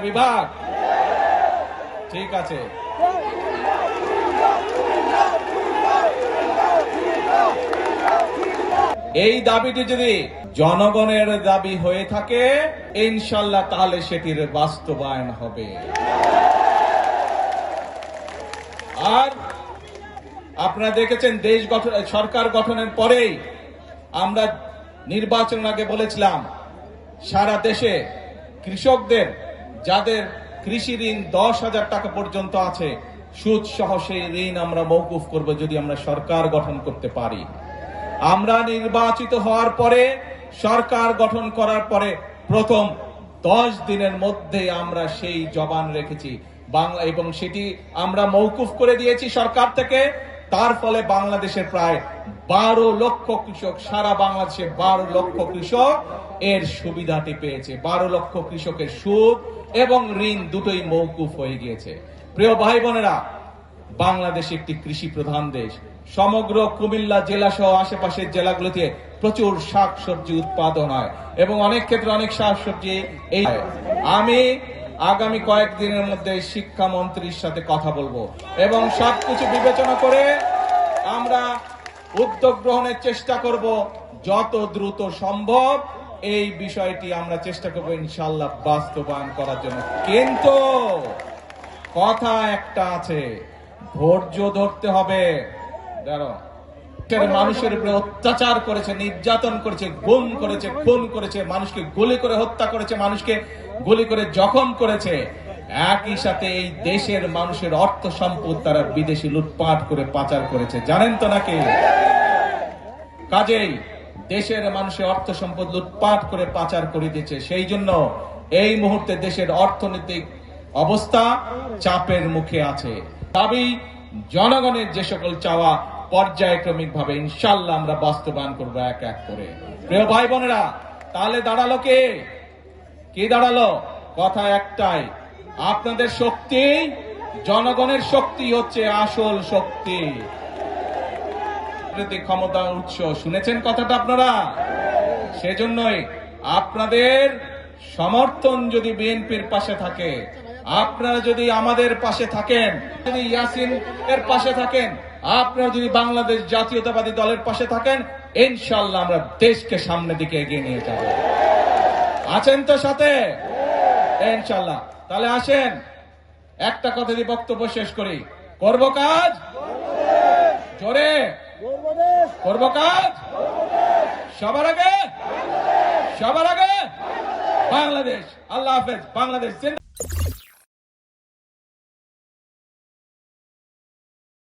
বিভাগ? ঠিক আছে, এই দাবিটি যদি জনগণের দাবি হয়ে থাকে ইনশাআল্লাহ তাহলে সেটির বাস্তবায়ন হবে। আর আপনারা দেখেছেন দেশ গঠন, সরকার গঠনের পরেই আমরা নির্বাচনের আগে বলেছিলাম সারা দেশে কৃষকদের যাদের কৃষি ঋণ 10,000 টাকা পর্যন্ত আছে সুদ সহ সেই ঋণ আমরা মওকুফ করব যদি আমরা সরকার গঠন করতে পারি। আমরা নির্বাচিত হওয়ার পরে সরকার গঠন করার পরে প্রথম 10 দিনের মধ্যে আমরা সেই জবান রেখেছি বাংলা, এবং সেটি আমরা মওকুফ করে দিয়েছি সরকার থেকে। তার ফলে বাংলাদেশের প্রায় 12 লক্ষ কৃষক, সারা বাংলাদেশে 12 লক্ষ কৃষক এর সুবিধাটি পেয়েছে। 12 লক্ষ কৃষকের সুদ এবং ঋণ দুটোই মওকুফ হয়ে গিয়েছে। প্রিয় ভাই বোনেরা, বাংলাদেশ একটি কৃষি প্রধান দেশ। সমগ্র কুমিল্লা জেলা সহ আশেপাশের জেলাগুলোতে প্রচুর শাকসবজি উৎপাদন হয় এবং অনেক ক্ষেত্রে অনেক শাকসবজি এই আমি আগামী কয়েকদিনের মধ্যে শিক্ষামন্ত্রীর সাথে কথা বলবো এবং সবকিছু বিবেচনা করে আমরা উদ্যোগ গ্রহণের চেষ্টা করব যত দ্রুত সম্ভব এই বিষয়টি আমরা চেষ্টা করব ইনশাআল্লাহ বাস্তবায়ন করার জন্য। কিন্তু কথা একটা আছে, ধৈর্য ধরতে হবে। মানুষের উপরে অত্যাচার করেছে, নির্যাতন করেছে, গুম করেছে, খুন করেছে, মানুষকে গুলি করে হত্যা করেছে, মানুষকে গুলি করে জখম করেছে। একই সাথে এই দেশের মানুষের অর্থ সম্পদ তারা বিদেশি লুটপাট করে পাচার করেছে, জানেন তো নাকি? কাজেই দেশের মানুষের অর্থ সম্পদ লুটপাট করে পাচার করে দিয়েছে। সেই জন্য এই মুহূর্তে দেশের অর্থনৈতিক অবস্থা চাপের মুখে আছে। দাবি জনগণের যে সকল চাওয়া পর্যায়ক্রমিক ভাবে ইনশাআল্লাহ আমরা বাস্তবায়ন করবো এক এক করে। প্রিয় ভাই বোনেরা, তাহলে দাঁড়ালো কি দাঁড়ালো? কথা একটাই, আপনাদের শক্তি, জনগণের শক্তি হচ্ছে আসল শক্তি। ক্ষমতা উৎস শুনেছেন কথাটা আপনারা? সেজন্যই আপনাদের সমর্থন যদি বিএনপির পাশে থাকে, আপনারা যদি আমাদের পাশে থাকেন, যদি ইয়াসিন এর পাশে থাকেন, আপনারা যদি বাংলাদেশ জাতীয়তাবাদী দলের পাশে থাকেন, ইনশাআল্লাহ আমরা দেশকে সামনের দিকে এগিয়ে নিয়ে যাব। আছেন তো সাথে? ইনশাআল্লাহ। তাহলে আসেন একটা কথা দিয়ে বক্তব্য শেষ করি। করব কাজ, জোরে করব কাজ, সবার আগে বাংলাদেশ। আল্লাহ হাফেজ। বাংলাদেশ।